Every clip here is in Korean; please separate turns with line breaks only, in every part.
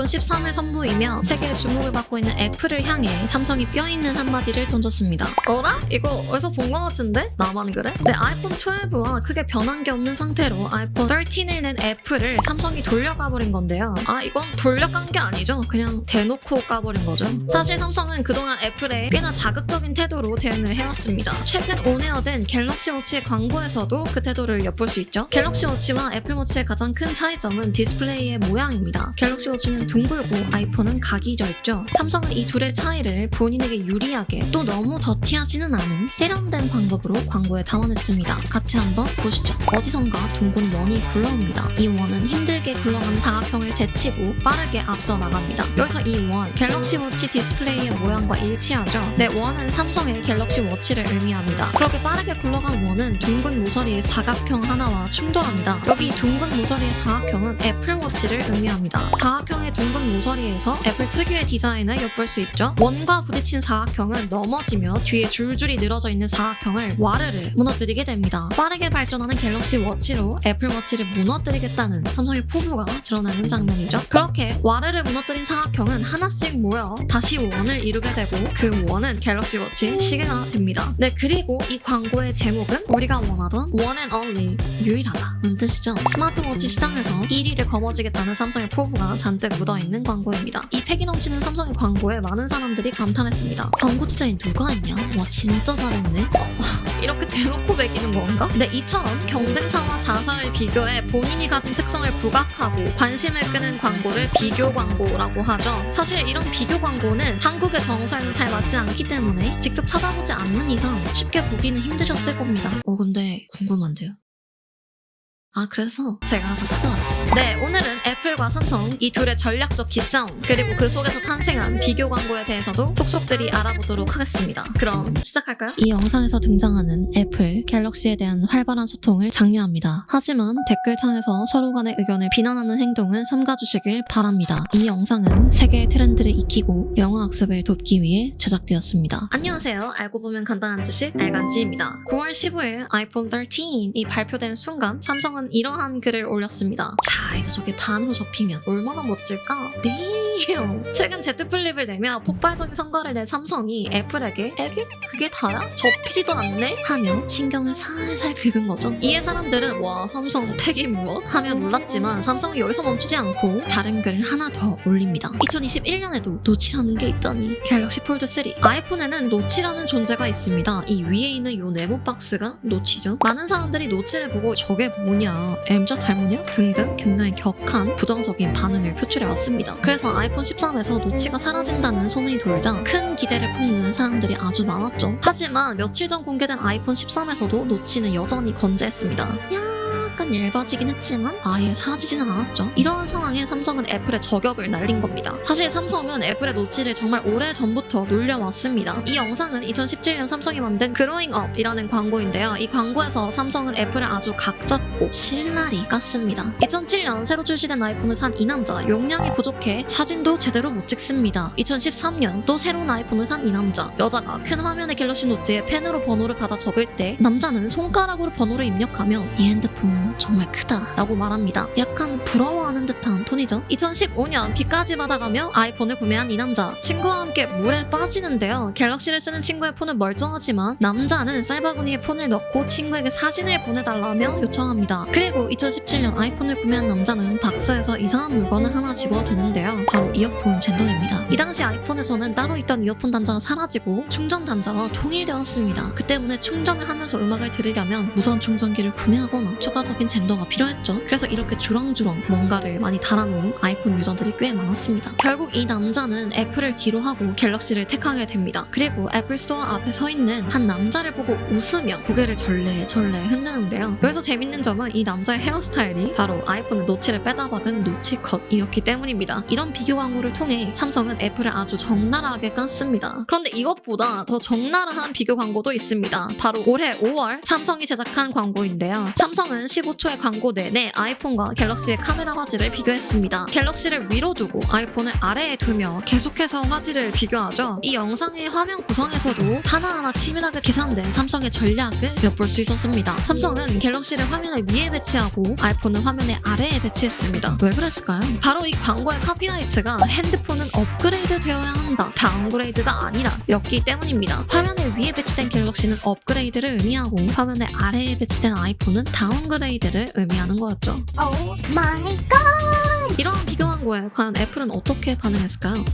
13일 선보이며 세계의 주목을 받고 있는 애플을 향해 삼성이 뼈있는 한마디를 던졌습니다. 어라? 이거 어디서 본 것 같은데? 나만 그래? 네, 아이폰 12와 크게 변한 게 없는 상태로 아이폰 13을 낸 애플을 삼성이 돌려가버린 건데요. 이건 돌려간 게 아니죠. 그냥 대놓고 까버린 거죠. 사실 삼성은 그동안 애플에 꽤나 자극적인 태도로 대응을 해왔습니다. 최근 온에어된 갤럭시 워치의 광고에서도 그 태도를 엿볼 수 있죠. 갤럭시 워치와 애플 워치의 가장 큰 차이점은 디스플레이의 모양입니다. 갤럭시 워치는 둥글고 아이폰은 각이 져있죠. 삼성은 이 둘의 차이를 본인에게 유리하게 또 너무 더티하지는 않은 세련된 방법으로 광고에 담아냈습니다. 같이 한번 보시죠. 어디선가 둥근 원이 굴러옵니다. 이 원은 힘들게 굴러가는 사각형을 제치고 빠르게 앞서 나갑니다. 여기서 이 원, 갤럭시 워치 디스플레이의 모양과 일치하죠. 네, 원은 삼성의 갤럭시 워치를 의미합니다. 그렇게 빠르게 굴러간 원은 둥근 모서리의 사각형 하나와 충돌합니다. 여기 둥근 모서리의 사각형은 애플 워치를 의미합니다. 사각형의 둥근 모서리에서 애플 특유의 디자인을 엿볼 수 있죠. 원과 부딪힌 사각형은 넘어지며 뒤에 줄줄이 늘어져 있는 사각형을 와르르 무너뜨리게 됩니다. 빠르게 발전하는 갤럭시 워치로 애플 워치를 무너뜨리겠다는 삼성의 포부가 드러나는 장면이죠. 그렇게 와르르 무너뜨린 사각형은 하나씩 모여 다시 원을 이루게 되고 그 원은 갤럭시 워치 시계가 됩니다. 네, 그리고 이 광고의 제목은 우리가 원하던 one and only 유일하다 는 뜻이죠. 스마트워치 시장에서 1위를 거머쥐겠다는 삼성의 포부가 잔뜩 묻어있는 광고입니다. 이 패기 넘치는 삼성의 광고에 많은 사람들이 감탄했습니다. 광고 디자인 누가 했냐? 와, 진짜 잘했네. 이렇게 대놓고 매기는 건가? 네, 이처럼 경쟁사와 자사를 비교해 본인이 가진 특성을 부각하고 관심을 끄는 광고를 비교 광고라고 하죠. 사실 이런 비교 광고는 한국의 정서에는 잘 맞지 않기 때문에 직접 찾아보지 않는 이상 쉽게 보기는 힘드셨을 겁니다. 근데 궁금한데요? 그래서 제가 한번 찾아왔죠. 네, 오늘은 애플과 삼성 이 둘의 전략적 기싸움 그리고 그 속에서 탄생한 비교 광고에 대해서도 속속들이 알아보도록 하겠습니다. 그럼 시작할까요? 이 영상에서 등장하는 애플, 갤럭시에 대한 활발한 소통을 장려합니다. 하지만 댓글창에서 서로 간의 의견을 비난하는 행동은 삼가주시길 바랍니다. 이 영상은 세계의 트렌드를 익히고 영어 학습을 돕기 위해 제작되었습니다. 안녕하세요. 알고 보면 간단한 지식 알간지입니다. 9월 15일 아이폰 13이 발표된 순간 삼성은 이러한 글을 올렸습니다. 자, 이제 저게 반으로 접히면 얼마나 멋질까? 최근 Z 플립을 내며 폭발적인 성과를 낸 삼성이 애플에게 그게 다야? 접히지도 않네? 하며 신경을 살살 긁은 거죠. 이에 사람들은 와, 삼성 팩이 무엇? 하며 놀랐지만 삼성은 여기서 멈추지 않고 다른 글을 하나 더 올립니다. 2021년에도 노치라는 게 있다니. 갤럭시 폴드 3. 아이폰에는 노치라는 존재가 있습니다. 이 위에 있는 요 네모 박스가 노치죠. 많은 사람들이 노치를 보고 저게 뭐냐, M자 닮으냐? 등등 굉장히 격한 부정적인 반응을 표출해왔습니다. 그래서 아이폰 13에서 노치가 사라진다는 소문이 돌자 큰 기대를 품는 사람들이 아주 많았죠. 하지만 며칠 전 공개된 아이폰 13에서도 노치는 여전히 건재했습니다. 약간 얇아지긴 했지만 아예 사라지지는 않았죠. 이런 상황에 삼성은 애플의 저격을 날린 겁니다. 사실 삼성은 애플의 노치를 정말 오래전부터 놀려왔습니다. 이 영상은 2017년 삼성이 만든 그로잉 업이라는 광고인데요. 이 광고에서 삼성은 애플을 아주 각잡고 신랄히 깠습니다. 2007년 새로 출시된 아이폰을 산 이 남자, 용량이 부족해 사진도 제대로 못 찍습니다. 2013년 또 새로운 아이폰을 산 이 남자, 여자가 큰 화면의 갤럭시 노트에 펜으로 번호를 받아 적을 때 남자는 손가락으로 번호를 입력하며 이 핸드폰 정말 크다 라고 말합니다. 약간 부러워하는 듯한 톤이죠. 2015년 비까지 받아가며 아이폰을 구매한 이 남자, 친구와 함께 물에 빠지는데요. 갤럭시를 쓰는 친구의 폰은 멀쩡하지만 남자는 쌀바구니에 폰을 넣고 친구에게 사진을 보내달라며 요청합니다. 그리고 2017년 아이폰을 구매한 남자는 박스에서 이상한 물건을 하나 집어드는데요. 바로 이어폰 젠더입니다. 이 당시 아이폰에서는 따로 있던 이어폰 단자가 사라지고 충전 단자와 통일되었습니다. 그 때문에 충전을 하면서 음악을 들으려면 무선 충전기를 구매하거나 추가적인 젠더가 필요했죠. 그래서 이렇게 주렁주렁 뭔가를 많이 달아놓은 아이폰 유저들이 꽤 많았습니다. 결국 이 남자는 애플을 뒤로 하고 갤럭시를 택하게 됩니다. 그리고 애플 스토어 앞에 서 있는 한 남자를 보고 웃으며 고개를 절레절레 흔드는데요. 여기서 재밌는 점은 이 남자의 헤어스타일이 바로 아이폰의 노치를 빼다 박은 노치 컷이었기 때문입니다. 이런 비교 광고를 통해 삼성은 애플을 아주 적나라하게 깠습니다. 그런데 이것보다 더 적나라한 비교 광고도 있습니다. 바로 올해 5월 삼성이 제작한 광고인데요. 삼성은 15 초의 광고 내내 아이폰과 갤럭시의 카메라 화질을 비교했습니다. 갤럭시를 위로 두고 아이폰을 아래에 두며 계속해서 화질을 비교하죠. 이 영상의 화면 구성에서도 하나하나 치밀하게 계산된 삼성의 전략을 엿볼 수 있었습니다. 삼성은 갤럭시를 화면의 위에 배치하고 아이폰은 화면의 아래에 배치했습니다. 왜 그랬을까요? 바로 이 광고의 카피라이트가 핸드폰은 업그레이드 되어야 한다, 다운그레이드가 아니라 였기 때문입니다. 화면의 위에 배치된 갤럭시는 업그레이드를 의미하고 화면의 아래에 배치된 아이폰은 다운그레이드를 의미하는 거였죠.
오 마이 갓!
이러한 비교 광고에 과연 애플은 어떻게 반응했을까요?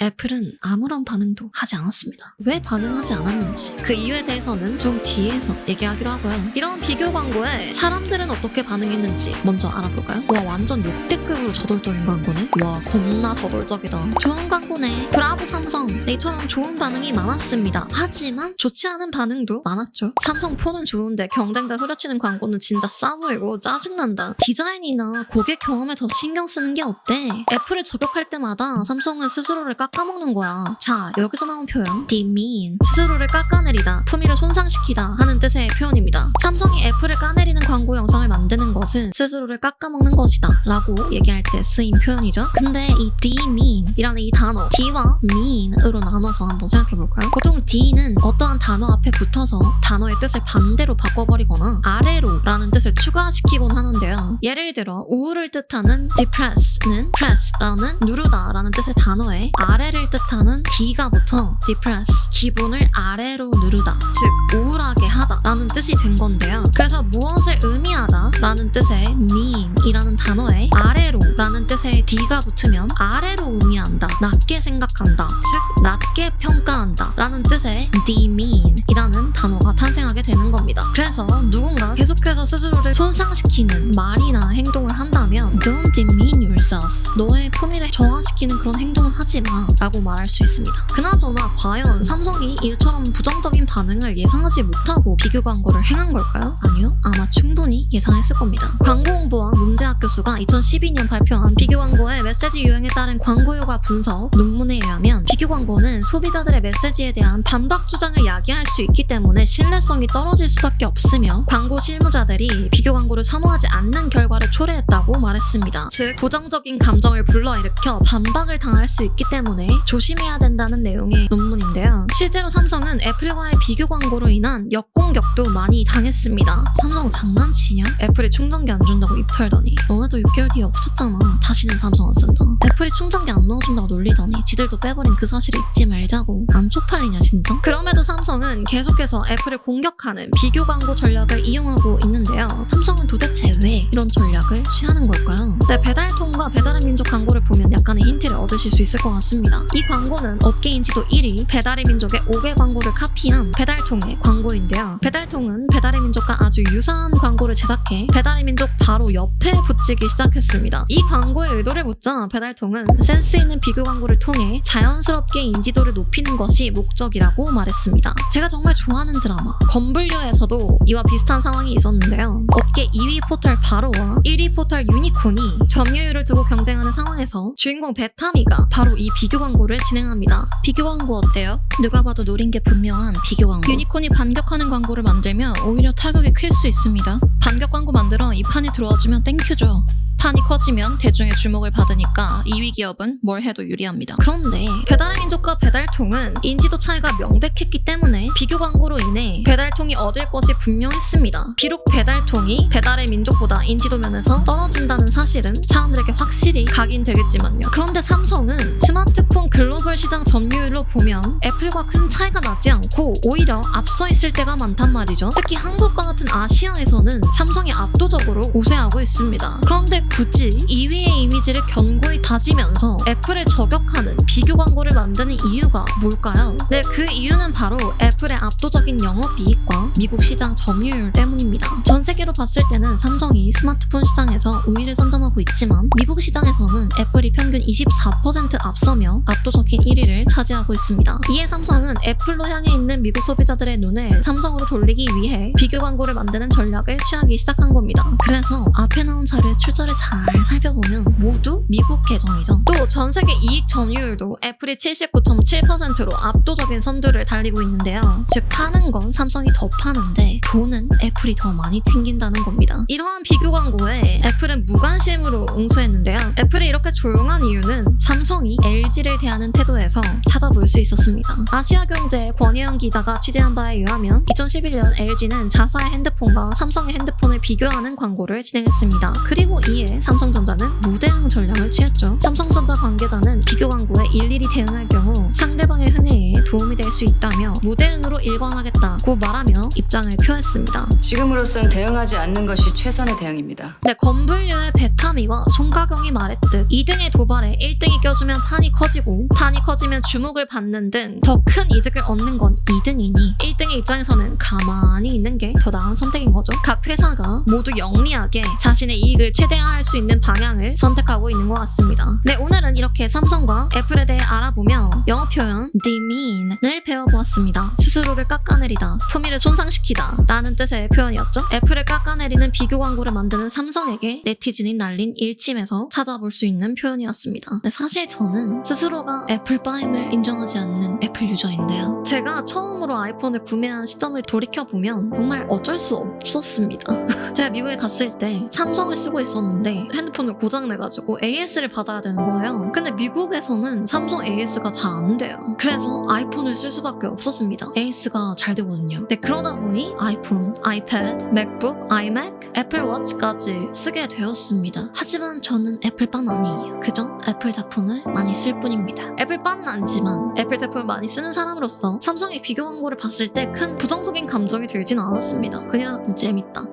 애플은 아무런 반응도 하지 않았습니다. 왜 반응하지 않았는지 그 이유에 대해서는 좀 뒤에서 얘기하기로 하고요. 이런 비교 광고에 사람들은 어떻게 반응했는지 먼저 알아볼까요? 와, 완전 역대급으로 저돌적인 광고네. 와, 겁나 저돌적이다. 좋은 광고네. 브라보 삼성. 이처럼 좋은 반응이 많았습니다. 하지만 좋지 않은 반응도 많았죠. 삼성 폰은 좋은데 경쟁자 후려치는 광고는 진짜 싸 보이고 짜증난다. 디자인이나 고객 경험에 더 신경 쓰는 게 어때? 애플을 저격할 때마다 삼성은 스스로를 깎아먹는 거야. 자, 여기서 나온 표현 demean, 스스로를 깎아내리다, 품위를 손상시키다 하는 뜻의 표현입니다. 삼성이 애플을 까내리는 광고 영상을 만드는 것은 스스로를 깎아먹는 것이다 라고 얘기할 때 쓰인 표현이죠. 근데 이 demean 이라는 이 단어 D와 mean으로 나눠서 한번 생각해볼까요? 보통 D는 어떠한 단어 앞에 붙어서 단어의 뜻을 반대로 바꿔버리거나 아래로 라는 뜻을 추가시키곤 하는데요. 예를 들어 우울을 뜻하는 depress는 press라는 누르다 라는 뜻의 단어에 아래를 뜻하는 D가 붙어 depress, 기분을 아래로 누르다, 즉 우울하게 하다 라는 뜻이 된 건데요. 그래서 무엇을 의미하다 라는 뜻의 mean 이라는 단어에 아래로 라는 뜻의 D가 붙으면 아래로 의미한다, 낮게 생각한다, 즉 낮게 평가한다 라는 뜻의 demean 이라는 단어가 탄생하게 되는 겁니다. 그래서 누군가 계속해서 스스로를 손상시키는 말이나 행동을 한다면 don't demean yourself, 너의 품위를 저하시키는 그런 행동은 하지 마 라고 말할 수 있습니다. 그나저나 과연 삼성이 이처럼 부정적인 반응을 예상하지 못하고 비교 광고를 행한 걸까요? 아니요, 아마 충분히 예상했을 겁니다. 광고홍보원 문재학 교수가 2012년 발표한 비교 광고의 메시지 유형에 따른 광고 효과 분석 논문에 의하면 비교 광고는 소비자들의 메시지에 대한 반박 주장을 야기할 수 있기 때문에 신뢰성이 떨어질 수밖에 없으며 광고 실무자들이 비교 광고를 선호하지 않는 결과를 초래했다고 말했습니다. 즉 부정적인 감정을 불러일으켜 반박을 당할 수 있기 때문에 조심해야 된다는 내용의 논문인데요. 실제로 삼성은 애플과의 비교 광고로 인한 역공격도 많이 당했습니다. 삼성 장난치냐? 애플이 충전기 안 준다고 입 털더니 너네도 6개월 뒤에 없었잖아. 다시는 삼성 안 쓴다. 애플이 충전기 안 넣어준다고 놀리더니 지들도 빼버린 그 사실을 잊지 말자고. 안 쪽팔리냐 진짜? 그럼에도 삼성은 계속해서 애플을 공격하는 비교 광고 전략을 이용하고 있는데요. 삼성은 도대체 왜 이런 전략을 취하는 걸까요? 네, 배달통과 배달의 민족 광고를 보면 약간의 힌트를 얻으실 수 있을 것 같습니다. 이 광고는 업계 인지도 1위 배달의 민족의 5개 광고를 카피한 배달통의 광고인데요. 배달통은 배달의 민족과 아주 유사한 광고를 제작해 배달의 민족 바로 옆에 붙이기 시작했습니다. 이 광고의 의도를 묻자 배달통은 센스 있는 비교 광고를 통해 자연스럽게 인지도를 높이는 것이 목적이라고 말했습니다. 제가 정말 좋아하는 드라마 건불류에서도 이와 비슷한 상황이 있었는데요. 업계 2위 포털 바로와 1위 포털 유니콘이 점유율을 두고 경쟁하는 상황에서 주인공 베타미가 바로 이 비교 광고를 진행합니다. 비교 광고 어때요? 누가 봐도 노린 게 분명한 비교 광고. 유니콘이 반격하는 광고를 만들면 오히려 타격이 클 수 있습니다. 반격 광고 만들어 이 판에 들어와주면 땡큐죠. 판이 커지면 대중의 주목을 받으니까 2위 기업은 뭘 해도 유리합니다. 그런데 배달의 민족과 배달통은 인지도 차이가 명백했기 때문에 비교 광고로 인해 배달통이 얻을 것이 분명했습니다. 비록 배달통이 배달의 민족보다 인지도 면에서 떨어진다는 사실은 사람들에게 확실히 각인되겠지만요. 그런데 삼성은 스마트폰 글로벌 시장 점유율로 보면 애플과 큰 차이가 나지 않고 오히려 앞서 있을 때가 많단 말이죠. 특히 한국과 같은 아시아에서는 삼성이 압도적으로 우세하고 있습니다. 그런데 굳이 2위의 이미지를 견고히 다지면서 애플을 저격하는 비교 광고를 만드는 이유가 뭘까요? 네, 그 이유는 바로 애플의 압도적인 영업이익과 미국 시장 점유율 때문입니다. 전 세계로 봤을 때는 삼성이 스마트폰 시장에서 우위를 선점하고 있지만 미국 시장에서는 애플이 평균 24% 앞서며 압도적인 1위를 차지하고 있습니다. 이에 삼성은 애플로 향해 있는 미국 소비자들의 눈을 삼성으로 돌리기 위해 비교 광고를 만드는 전략을 취하기 시작한 겁니다. 그래서 앞에 나온 자료에 출처를 잘 살펴보면 모두 미국 계정이죠. 또 전 세계 이익 점유율도 애플이 79.7%로 압도적인 선두를 달리고 있는데요. 즉 파는 건 삼성이 더 파는데 돈은 애플이 더 많이 튕긴다는 겁니다. 이러한 비교 광고에 애플은 무관심으로 응수했는데요. 애플이 이렇게 조용한 이유는 삼성이 LG를 대하는 태도에서 찾아볼 수 있었습니다. 아시아경제 권혜영 기자가 취재한 바에 의하면 2011년 LG는 자사의 핸드폰과 삼성의 핸드폰을 비교하는 광고를 진행했습니다. 그리고 이에 삼성전자는 무대응 전략을 취했죠. 삼성전자 관계자는 비교 광고에 일일이 대응할 경우 상대방의 흥행에 도움이 될 수 있다며 무대응으로 일관하겠다고 말하며 입장을 표했습니다.
지금으로선 대응하지 않는 것이 최선의 대응입니다.
네, 건불류의 배타미와 송가경이 말했듯 2등의 도발에 1등이 껴주면 판이 커지고 판이 커지면 주목을 받는 등 더 큰 이득을 얻는 건 2등이니 1등의 입장에서는 가만히 있는 게 더 나은 선택인 거죠. 각 회사가 모두 영리하게 자신의 이익을 최대화할 수 있는 방향을 선택하고 있는 것 같습니다. 네, 오늘은 이렇게 삼성과 애플에 대해 알아보며 영어 표현 demean을 배워보았습니다. 스스로를 깎아내리다, 품위를 손상시키다 라는 뜻의 표현이었죠. 애플을 깎아내리는 비교 광고를 만드는 삼성에게 네티즌이 날린 일침에서 찾아볼 수 있는 표현이었습니다. 네, 사실 저는 스스로가 애플파임을 인정하지 않는 애플 유저인데요. 제가 처음으로 아이폰을 구매한 시점을 돌이켜보면 정말 어쩔 수 없었습니다. 제가 미국에 갔을 때 삼성을 쓰고 있었는데 핸드폰을 고장내가지고 AS를 받아야 되는 거예요. 근데 미국에서는 삼성 AS가 잘 안 돼요. 그래서 아이폰을 쓸 수밖에 없었습니다. AS가 잘 되거든요. 네, 그러다 보니 아이폰, 아이패드, 맥북, 아이맥, 애플워치까지 쓰게 되었습니다. 하지만 저는 애플빵 아니에요. 그저 애플 작품을 많이 쓸 뿐입니다. 애플빵은 아니지만 애플 제품을 많이 쓰는 사람으로서 삼성의 비교 광고를 봤을 때 큰 부정적인 감정이 들진 않았습니다. 그냥 재밌다.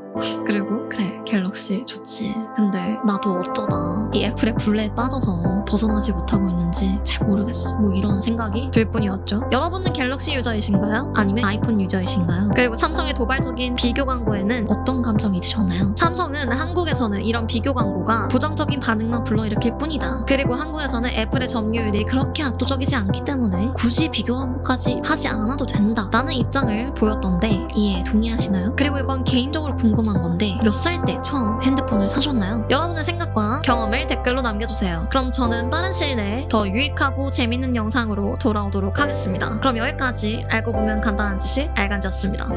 그리고 그래, 갤럭시 좋지. 근데 나도 어쩌다 이 애플의 굴레에 빠져서 벗어나지 못하고 있는지 잘 모르겠어. 뭐 이런 생각이 들 뿐이었죠. 여러분은 갤럭시 유저이신가요? 아니면 아이폰 유저이신가요? 그리고 삼성의 도발적인 비교 광고에는 어떤 감정이 드셨나요? 삼성은 한국에서는 이런 비교 광고가 부정적인 반응만 불러일으킬 뿐이다. 그리고 한국에서는 애플의 점유율이 그렇게 압도적이지 않기 때문에 굳이 비교 광고까지 하지 않아도 된다 라는 입장을 보였던데 이에 동의하시나요? 그리고 이건 개인적으로 궁금한 건데 몇 살 때 처음 핸드폰을 사셨나요? 여러분의 생각과 경험을 댓글로 남겨주세요. 그럼 저는 빠른 시일 내에 더 유익하고 재밌는 영상으로 돌아오도록 하겠습니다. 그럼 여기까지 알고 보면 간단한 지식 알간지였습니다.